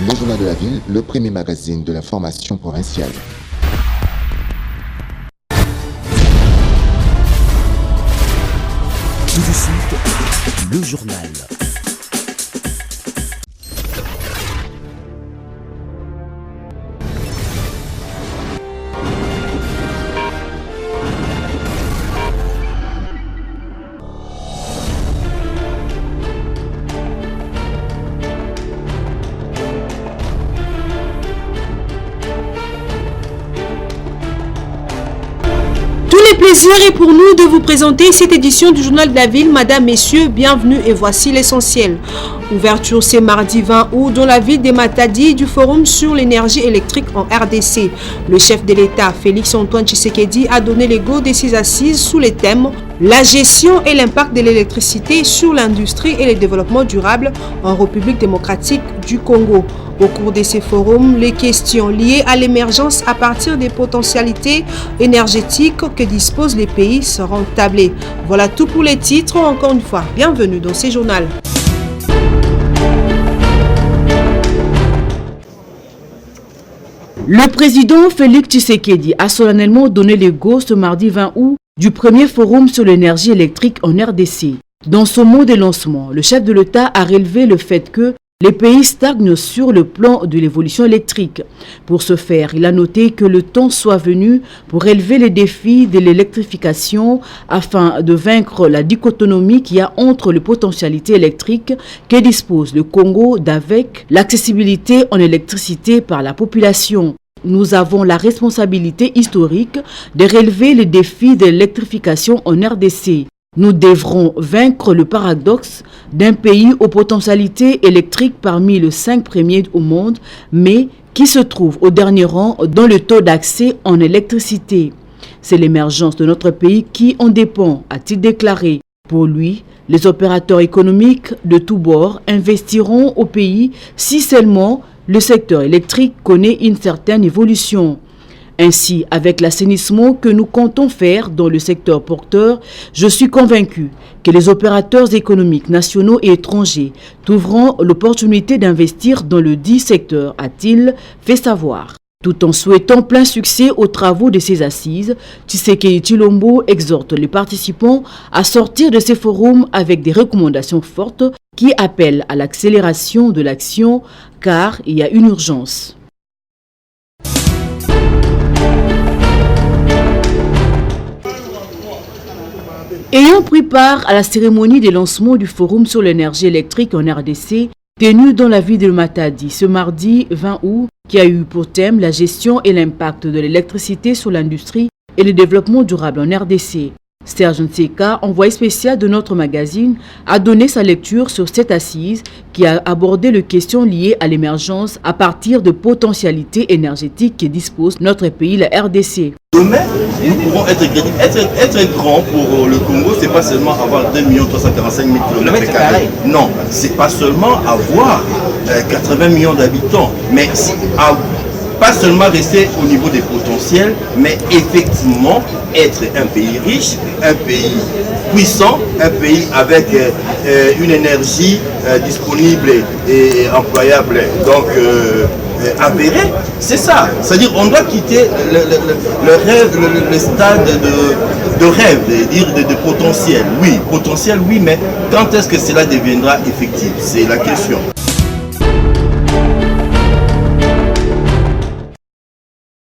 Le Journal de la Ville, le premier magazine de l'information provinciale. Tout de suite, le journal. Le plaisir est pour nous de vous présenter cette édition du Journal de la Ville. Madame, Messieurs, bienvenue et voici l'essentiel. Ouverture ce mardi 20 août dans la ville de Matadi du Forum sur l'énergie électrique en RDC. Le chef de l'État, Félix-Antoine Tshisekedi, a donné les go de ses assises sous les thèmes la gestion et l'impact de l'électricité sur l'industrie et le développement durable en République démocratique du Congo. Au cours de ces forums, les questions liées à l'émergence à partir des potentialités énergétiques que disposent les pays seront tablées. Voilà tout pour les titres. Encore une fois, bienvenue dans ce journal. Le président Félix Tshisekedi a solennellement donné les go ce mardi 20 août du premier forum sur l'énergie électrique en RDC. Dans son mot de lancement, le chef de l'État a relevé le fait que les pays stagnent sur le plan de l'évolution électrique. Pour ce faire, il a noté que le temps soit venu pour relever les défis de l'électrification afin de vaincre la dichotomie qu'il y a entre les potentialités électriques que dispose le Congo d'avec l'accessibilité en électricité par la population. Nous avons la responsabilité historique de relever les défis de l'électrification en RDC. Nous devrons vaincre le paradoxe d'un pays aux potentialités électriques parmi les 5 premiers au monde, mais qui se trouve au dernier rang dans le taux d'accès en électricité. C'est l'émergence de notre pays qui en dépend, a-t-il déclaré. Pour lui, les opérateurs économiques de tous bords investiront au pays si seulement le secteur électrique connaît une certaine évolution. Ainsi, avec l'assainissement que nous comptons faire dans le secteur porteur, je suis convaincu que les opérateurs économiques nationaux et étrangers trouveront l'opportunité d'investir dans le dit secteur, a-t-il fait savoir. Tout en souhaitant plein succès aux travaux de ces assises, Tshisekedi Tshilombo exhorte les participants à sortir de ces forums avec des recommandations fortes qui appellent à l'accélération de l'action car il y a une urgence. Ayant pris part à la cérémonie de lancement du Forum sur l'énergie électrique en RDC, tenue dans la ville de Matadi ce mardi 20 août, qui a eu pour thème la gestion et l'impact de l'électricité sur l'industrie et le développement durable en RDC. Serge Nseka, envoyé spécial de notre magazine, a donné sa lecture sur cette assise qui a abordé les questions liées à l'émergence à partir de potentialités énergétiques que dispose notre pays, la RDC. Demain, nous pourrons être crédibles. Être grand pour le Congo, c'est pas seulement avoir 2 345 000 km². Non, c'est pas seulement avoir 80 millions d'habitants, mais pas seulement rester au niveau des potentiels, mais effectivement être un pays riche, un pays puissant, un pays avec une énergie disponible et employable. Donc, avéré, c'est ça. C'est-à-dire on doit quitter le rêve, le stade de rêve, de potentiel. Oui, potentiel, oui, mais quand est-ce que cela deviendra effectif? C'est la question.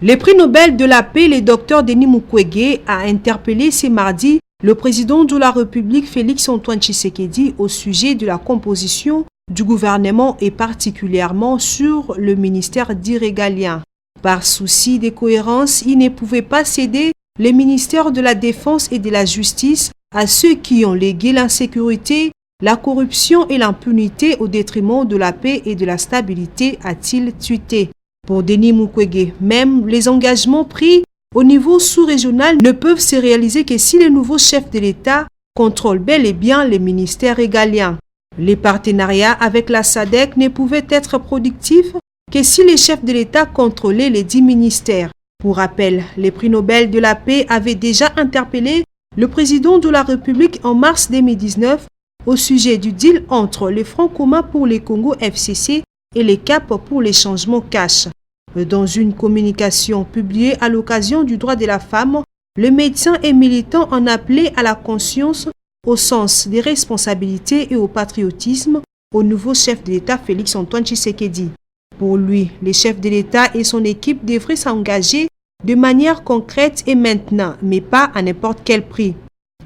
Le prix Nobel de la paix, le docteur Denis Mukwege, a interpellé ce mardi le président de la République Félix-Antoine Tshisekedi au sujet de la composition du gouvernement et particulièrement sur le ministère dit régalien. Par souci de cohérence, il ne pouvait pas céder les ministères de la Défense et de la Justice à ceux qui ont légué l'insécurité, la corruption et l'impunité au détriment de la paix et de la stabilité, a-t-il tweeté. Pour Denis Mukwege, même les engagements pris au niveau sous-régional ne peuvent se réaliser que si les nouveaux chefs de l'État contrôlent bel et bien les ministères régaliens. Les partenariats avec la SADC ne pouvaient être productifs que si les chefs de l'État contrôlaient les 10 ministères. Pour rappel, les prix Nobel de la paix avaient déjà interpellé le président de la République en mars 2019 au sujet du deal entre les Francs communs pour les Congo FCC et les caps pour les changements cash. Dans une communication publiée à l'occasion du droit de la femme, le médecin et militant en appelait à la conscience, au sens des responsabilités et au patriotisme au nouveau chef de l'État Félix-Antoine Tshisekedi. Pour lui, les chefs de l'État et son équipe devraient s'engager de manière concrète et maintenant, mais pas à n'importe quel prix.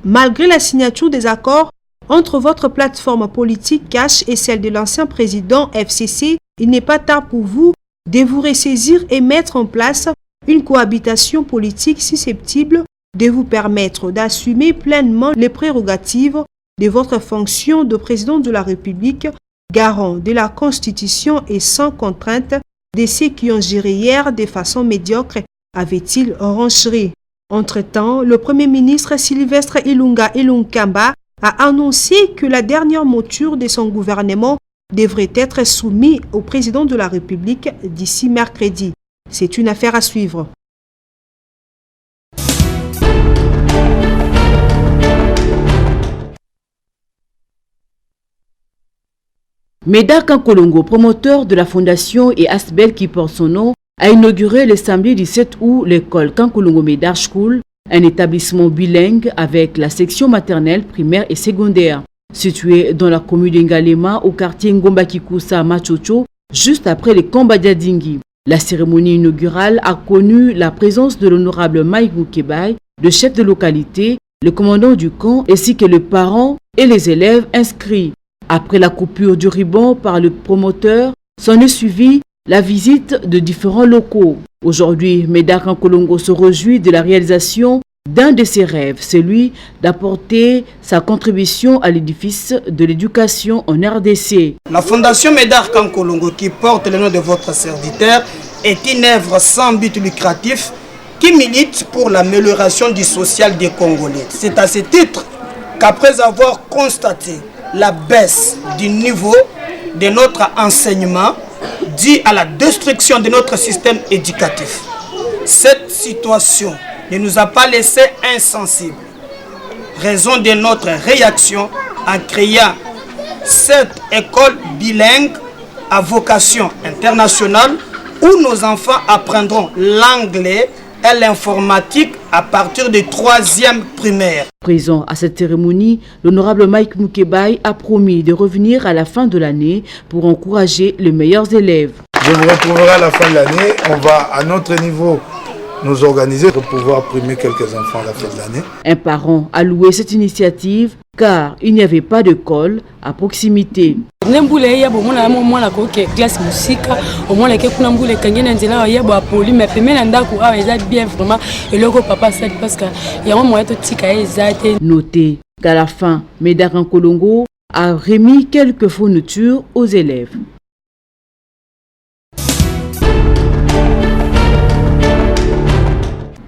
Malgré la signature des accords entre votre plateforme politique Cash et celle de l'ancien président FCC, il n'est pas tard pour vous de vous ressaisir et mettre en place une cohabitation politique susceptible de vous permettre d'assumer pleinement les prérogatives de votre fonction de président de la République, garant de la Constitution et sans contrainte de ceux qui ont géré hier de façon médiocre, avait-il renchéré. Entre-temps, le Premier ministre Sylvestre Ilunga Ilunkamba a annoncé que la dernière mouture de son gouvernement devrait être soumise au président de la République d'ici mercredi. C'est une affaire à suivre. Médard Kankolongo, promoteur de la fondation et Asbel qui porte son nom, a inauguré le samedi 17 août l'école Kankolongo Médard School, un établissement bilingue avec la section maternelle, primaire et secondaire. Situé dans la commune d'Ngalema, au quartier Ngomba-Kikusa Machocho, juste après les combats d'Adingi. La cérémonie inaugurale a connu la présence de l'honorable Mike Mukebai, le chef de localité, le commandant du camp, ainsi que les parents et les élèves inscrits. Après la coupure du ruban par le promoteur, s'en est suivi la visite de différents locaux. Aujourd'hui, Médard Kankolongo se réjouit de la réalisation d'un de ses rêves, celui d'apporter sa contribution à l'édifice de l'éducation en RDC. La Fondation Médard Kankolongo, qui porte le nom de votre serviteur, est une œuvre sans but lucratif qui milite pour l'amélioration du social des Congolais. C'est à ce titre qu'après avoir constaté la baisse du niveau de notre enseignement due à la destruction de notre système éducatif, cette situation ne nous a pas laissé insensibles. Raison de notre réaction en créant cette école bilingue à vocation internationale où nos enfants apprendront l'anglais et l'informatique à partir de 3e primaire. Présent à cette cérémonie, l'honorable Mike Mukebai a promis de revenir à la fin de l'année pour encourager les meilleurs élèves. Je vous retrouverai à la fin de l'année. On va à notre niveau nous organiser pour pouvoir primer quelques enfants à la fin de l'année. Un parent a loué cette initiative car il n'y avait pas d'école à proximité. Notez qu'à la fin, Médard Kankolongo a remis quelques fournitures aux élèves.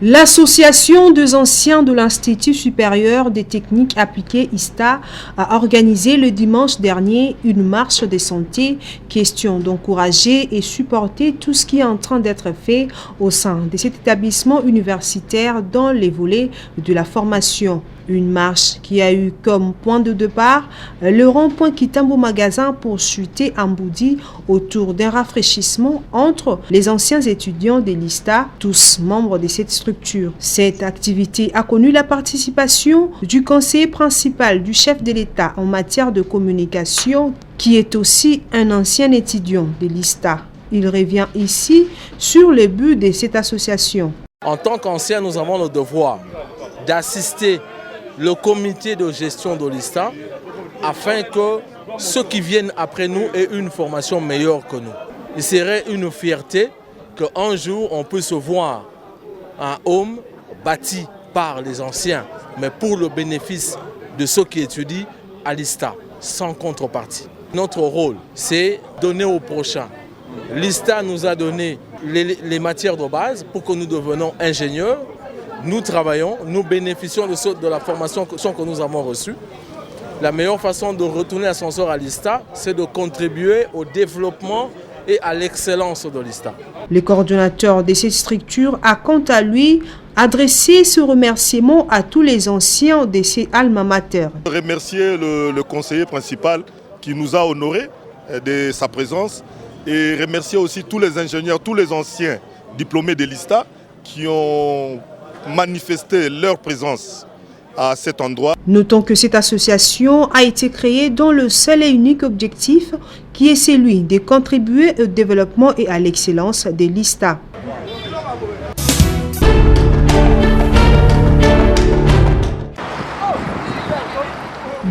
L'Association des anciens de l'Institut supérieur des techniques appliquées ISTA a organisé le dimanche dernier une marche de santé, question d'encourager et supporter tout ce qui est en train d'être fait au sein de cet établissement universitaire dans les volets de la formation. Une marche qui a eu comme point de départ le rond-point Kitambo Magasin pour chuter en Boudi autour d'un rafraîchissement entre les anciens étudiants de l'ISTA, tous membres de cette structure. Cette activité a connu la participation du conseiller principal du chef de l'État en matière de communication, qui est aussi un ancien étudiant de l'ISTA. Il revient ici sur le but de cette association. En tant qu'anciens, nous avons le devoir d'assister le comité de gestion de l'ISTA afin que ceux qui viennent après nous aient une formation meilleure que nous. Il serait une fierté qu'un jour on puisse voir un home bâti par les anciens, mais pour le bénéfice de ceux qui étudient à l'ISTA, sans contrepartie. Notre rôle, c'est donner au prochain. L'ISTA nous a donné les matières de base pour que nous devenions ingénieurs. Nous travaillons, nous bénéficions de la formation que nous avons reçue. La meilleure façon de retourner l'ascenseur à l'ISTA, c'est de contribuer au développement et à l'excellence de l'ISTA. Le coordonnateur de cette structure a quant à lui adressé ce remerciement à tous les anciens de ces alma mater. Remercier le conseiller principal qui nous a honorés de sa présence et remercier aussi tous les ingénieurs, tous les anciens diplômés de l'ISTA qui ont manifesté leur présence à cet endroit. Notons que cette association a été créée dans le seul et unique objectif qui est celui de contribuer au développement et à l'excellence de l'ISTA.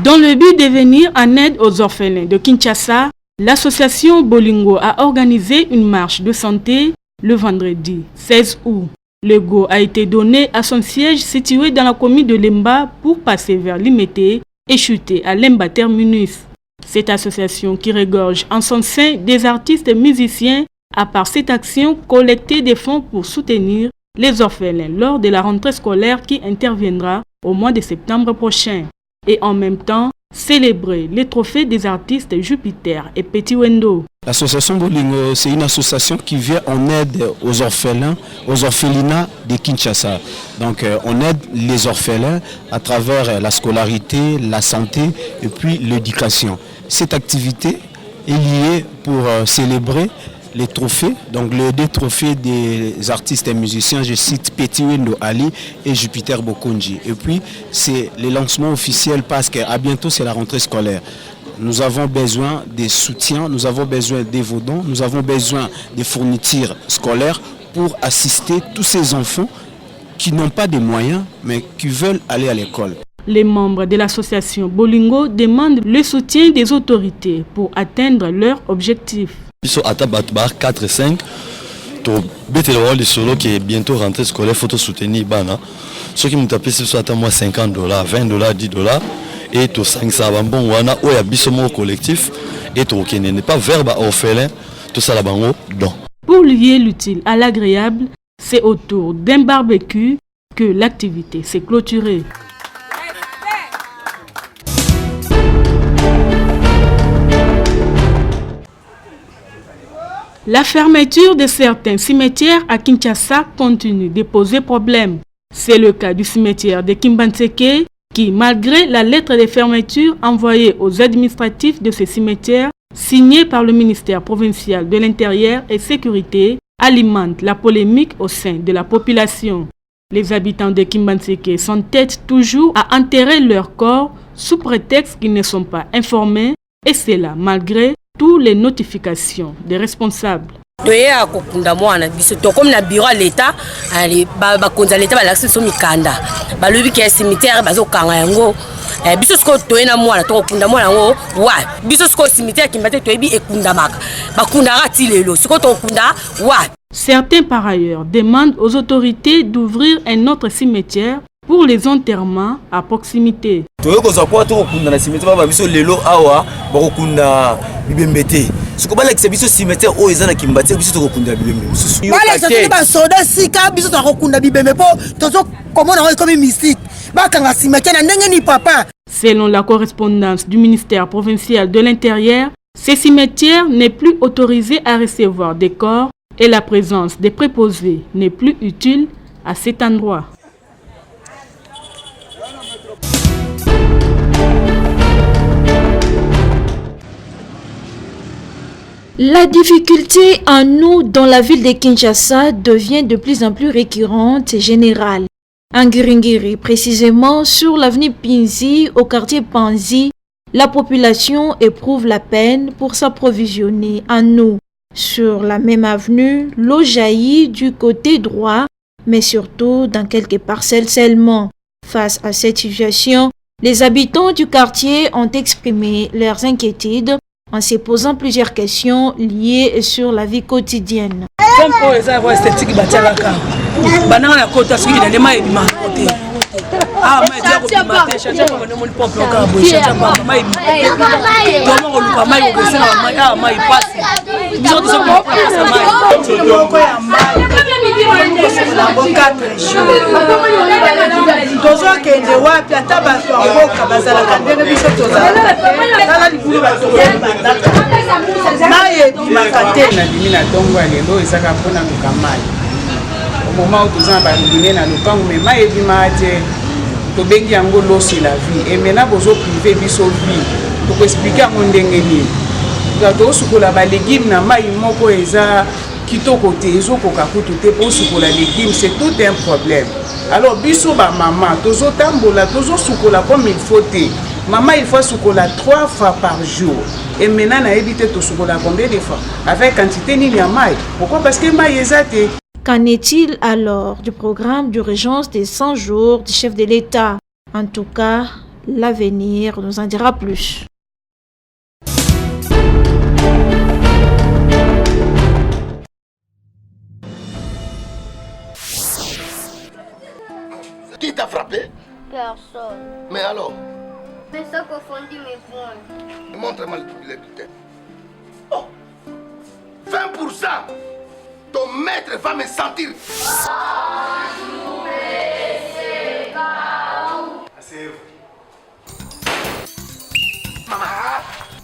Dans le but de venir en aide aux orphelins de Kinshasa, l'association Bolingo a organisé une marche de santé le vendredi 16 août. Le go a été donné à son siège situé dans la commune de Lemba pour passer vers Limete et chuter à Lemba Terminus. Cette association qui regorge en son sein des artistes et musiciens a par cette action collecté des fonds pour soutenir les orphelins lors de la rentrée scolaire qui interviendra au mois de septembre prochain. Et en même temps, célébrer les trophées des artistes Jupiter et Petit Wendo. L'association Bolingo, c'est une association qui vient en aide aux orphelins, aux orphelinats de Kinshasa. Donc on aide les orphelins à travers la scolarité, la santé et puis l'éducation. Cette activité est liée pour célébrer les trophées, donc les 2 trophées des artistes et musiciens, je cite Petit Wendo Ali et Jupiter Bokonji. Et puis c'est le lancement officiel parce qu'à bientôt c'est la rentrée scolaire. Nous avons besoin des soutiens, nous avons besoin des dons, nous avons besoin des fournitures scolaires pour assister tous ces enfants qui n'ont pas de moyens mais qui veulent aller à l'école. Les membres de l'association Bolingo demandent le soutien des autorités pour atteindre leurs objectifs. Biso ata bato ba 4 5 to betela wali solo qui est bientôt rentrée scolaire, faut soutenir bana. Ceux qui m'ont appelé sur ata moi $50, $20, $10 et to 5 ça bon wana oya biso mo collectif et to qui n'est pas verbe orphelin tout ça la bango don. Pour lier l'utile à l'agréable, c'est autour d'un barbecue que l'activité s'est clôturée. La fermeture de certains cimetières à Kinshasa continue de poser problème. C'est le cas du cimetière de Kimbanseke qui, malgré la lettre de fermeture envoyée aux administratifs de ce cimetière, signée par le ministère provincial de l'Intérieur et Sécurité, alimente la polémique au sein de la population. Les habitants de Kimbanseke s'entêtent toujours à enterrer leurs corps sous prétexte qu'ils ne sont pas informés, et cela malgré toutes les notifications des responsables. toya kokunda mwana biso to comme na bureau à l'état ali ba konza l'état ba laxi so mikanda ba lobi ke cimetière bazo kanga yango biso sko toye na mwana to kokunda mwana ngo wa biso sko cimetière ki mbate toyebi ekunda maka ba kunda rati lelo sko to kunda wa. Certains par ailleurs demandent aux autorités d'ouvrir un autre cimetière pour les enterrements à proximité. Toyo ko zakwa to kokunda na cimetière ba biso lelo awa ba kokunda bibembete. Ce que c'est biso cimetière o ezana kimbati biso to kokunda bibembe. Bala c'est ba soda sika biso to kokunda bibembe po tozo comment on comme mystique. Ba kanga cimetière na ndenge ni papa. Selon la correspondance du ministère provincial de l'Intérieur, ces cimetières n'est plus autorisé à recevoir des corps et la présence des préposés n'est plus utile à cet endroit. La difficulté en eau dans la ville de Kinshasa devient de plus en plus récurrente et générale. En Ngiringiri, précisément sur l'avenue Pinzi, au quartier Panzi, la population éprouve la peine pour s'approvisionner en eau. Sur la même avenue, l'eau jaillit du côté droit, mais surtout dans quelques parcelles seulement. Face à cette situation, les habitants du quartier ont exprimé leurs inquiétudes en se posant plusieurs questions liées sur la vie quotidienne. Au moment où nous avons dans le camp, mais maïe bimate, to bengi angolo c'est la vie. Et maintenant, vous avez privé biso vie. Pour expliquer à mon dengeni. tosukola balégume na mai moko eza kitoko te ezokoka kutu te mpo sukola légume, c'est tout un problème. Alors biso bamama tozotambola tozosukola comme il faut te. Maman il faut sukola 3 fois par jour. Et maintenant nayebi te tosukola combien de fois avec quantité nini ya mai. Pourquoi? Parce que mai eza te. Qu'en est-il alors du programme d'urgence des 100 jours du chef de l'État? En tout cas, l'avenir nous en dira plus. Qui t'a frappé? Personne. Mais alors? Mais ça confondit mes points. Montre-moi les bulletins. Oh! 20%! Ton maître va me sentir.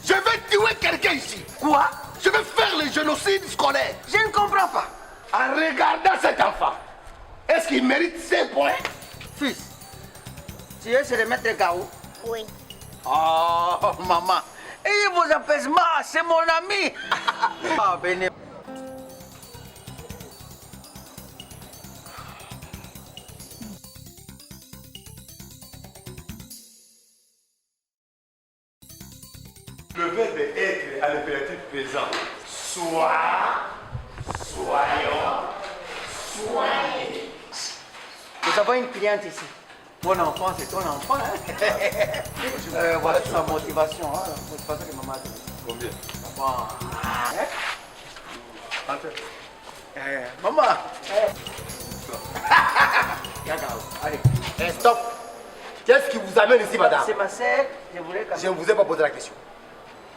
Je vais tuer quelqu'un ici. Quoi? Je vais faire le génocide scolaire. Je ne comprends pas. En regardant cet enfant, est-ce qu'il mérite 5 points? Fils, tu es le maître Garou? Oui. Oh, maman. Et vos apaisements, c'est mon ami. Ah, béni. Le verbe être à l'impératif présent. Sois, soyons, soyez. Nous avons une cliente ici. Mon enfant, c'est ton enfant. Hein? Voilà sa motivation. Hein? C'est pas ça que maman a dit. Combien? Bon. Hein? Maman. Allez, stop. Qu'est-ce qui vous amène ici, madame? C'est ma sœur. Je ne vous ai pas posé la question.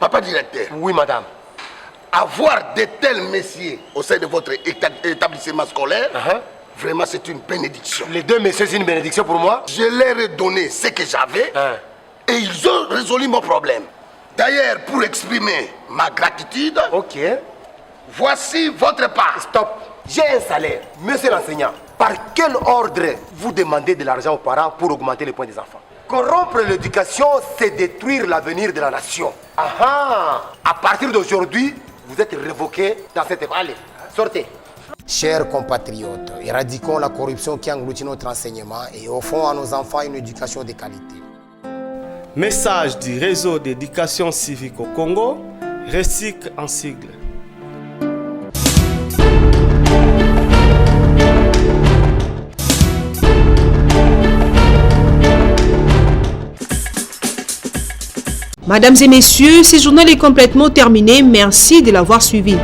Papa directeur. Oui, madame. Avoir de tels messieurs au sein de votre établissement scolaire, vraiment c'est une bénédiction. Les deux messieurs, c'est une bénédiction pour moi. Je leur ai donné ce que j'avais et ils ont résolu mon problème. D'ailleurs, pour exprimer ma gratitude, voici votre part. Stop. J'ai un salaire. Monsieur l'enseignant, par quel ordre vous demandez de l'argent aux parents pour augmenter les points des enfants? Corrompre l'éducation, c'est détruire l'avenir de la nation. À partir d'aujourd'hui, vous êtes révoqué dans cette école. Allez, sortez. Chers compatriotes, éradiquons la corruption qui engloutit notre enseignement et offrons à nos enfants une éducation de qualité. Message du réseau d'éducation civique au Congo, RECIC en sigle. Mesdames et messieurs, ce journal est complètement terminé. Merci de l'avoir suivi.